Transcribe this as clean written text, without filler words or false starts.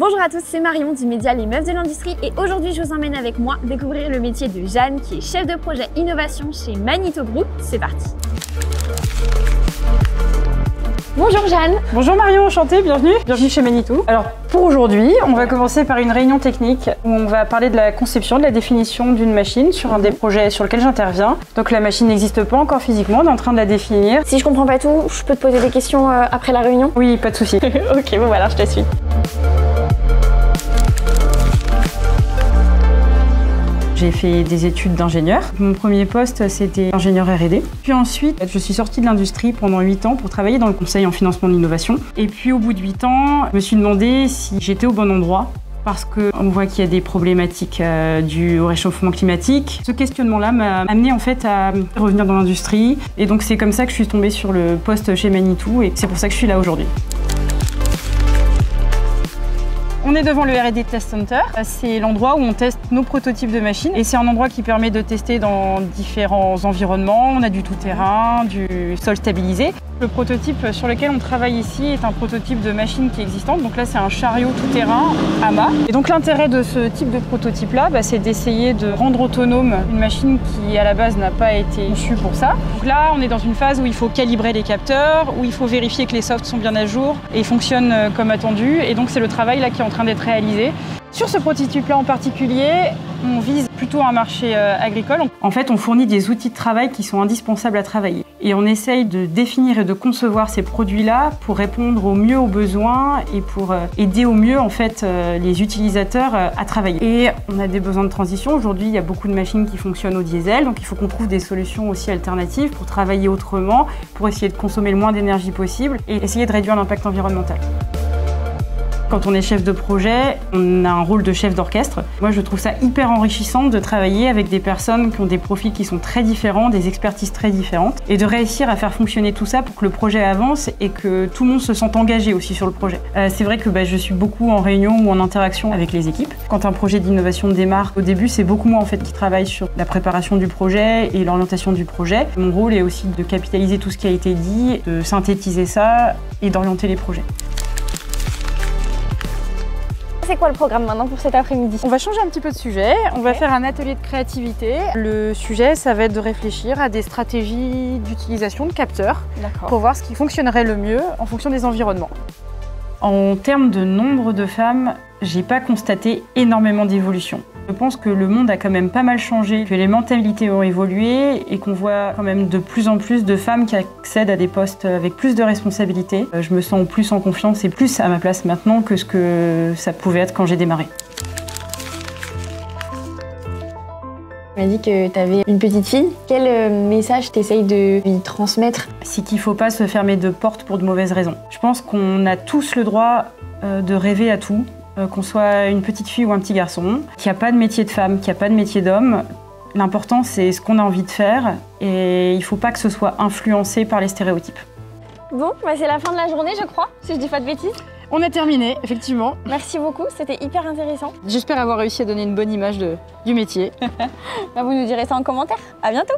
Bonjour à tous, c'est Marion du média Les Meufs de l'Industrie et aujourd'hui je vous emmène avec moi découvrir le métier de Jeanne qui est chef de projet innovation chez Manito Group. C'est parti. Bonjour Jeanne. Bonjour Marion, enchantée, bienvenue chez Manito. Alors pour aujourd'hui, on va commencer par une réunion technique où on va parler de la conception, de la définition d'une machine sur un des projets sur lesquels j'interviens. Donc la machine n'existe pas encore physiquement, on est en train de la définir. Si je comprends pas tout, je peux te poser des questions après la réunion? Oui, pas de souci. Ok, bon voilà, je te suis. J'ai fait des études d'ingénieur. Mon premier poste, c'était ingénieur R&D. Puis ensuite, je suis sortie de l'industrie pendant 8 ans pour travailler dans le conseil en financement de l'innovation. Et puis au bout de 8 ans, je me suis demandé si j'étais au bon endroit parce qu'on voit qu'il y a des problématiques dues au réchauffement climatique. Ce questionnement-là m'a amené en fait à revenir dans l'industrie. Et donc c'est comme ça que je suis tombée sur le poste chez Manito et c'est pour ça que je suis là aujourd'hui. On est devant le R&D Test Center. C'est l'endroit où on teste nos prototypes de machines et c'est un endroit qui permet de tester dans différents environnements. On a du tout-terrain, du sol stabilisé. Le prototype sur lequel on travaille ici est un prototype de machine qui est existante. Donc là, c'est un chariot tout-terrain à mât. Et donc l'intérêt de ce type de prototype-là, c'est d'essayer de rendre autonome une machine qui, à la base, n'a pas été conçue pour ça. Donc là, on est dans une phase où il faut calibrer les capteurs, où il faut vérifier que les softs sont bien à jour et fonctionnent comme attendu. Et donc, c'est le travail là qui est en train d'être réalisé. Sur ce prototype-là en particulier, on vise plutôt un marché agricole. En fait, on fournit des outils de travail qui sont indispensables à travailler. Et on essaye de définir et de concevoir ces produits-là pour répondre au mieux aux besoins et pour aider au mieux en fait, les utilisateurs à travailler. Et on a des besoins de transition. Aujourd'hui, il y a beaucoup de machines qui fonctionnent au diesel, donc il faut qu'on trouve des solutions aussi alternatives pour travailler autrement, pour essayer de consommer le moins d'énergie possible et essayer de réduire l'impact environnemental. Quand on est chef de projet, on a un rôle de chef d'orchestre. Moi, je trouve ça hyper enrichissant de travailler avec des personnes qui ont des profils qui sont très différents, des expertises très différentes, et de réussir à faire fonctionner tout ça pour que le projet avance et que tout le monde se sente engagé aussi sur le projet. C'est vrai que je suis beaucoup en réunion ou en interaction avec les équipes. Quand un projet d'innovation démarre, au début, c'est beaucoup moi en fait qui travaille sur la préparation du projet et l'orientation du projet. Mon rôle est aussi de capitaliser tout ce qui a été dit, de synthétiser ça et d'orienter les projets. C'est quoi le programme maintenant pour cet après-midi? On va changer un petit peu de sujet, on va faire un atelier de créativité. Le sujet, ça va être de réfléchir à des stratégies d'utilisation de capteurs pour voir ce qui fonctionnerait le mieux en fonction des environnements. En termes de nombre de femmes, j'ai pas constaté énormément d'évolution. Je pense que le monde a quand même pas mal changé, que les mentalités ont évolué et qu'on voit quand même de plus en plus de femmes qui accèdent à des postes avec plus de responsabilités. Je me sens plus en confiance et plus à ma place maintenant que ce que ça pouvait être quand j'ai démarré. Tu m'as dit que tu avais une petite fille. Quel message t'essayes de lui transmettre? C'est qu'il ne faut pas se fermer de porte pour de mauvaises raisons. Je pense qu'on a tous le droit de rêver à tout. Qu'on soit une petite fille ou un petit garçon, qu'il n'y a pas de métier de femme, qu'il n'y a pas de métier d'homme. L'important, c'est ce qu'on a envie de faire et il ne faut pas que ce soit influencé par les stéréotypes. Bon, c'est la fin de la journée, je crois, si je dis pas de bêtises. On a terminé, effectivement. Merci beaucoup, c'était hyper intéressant. J'espère avoir réussi à donner une bonne image du métier. Vous nous direz ça en commentaire. À bientôt.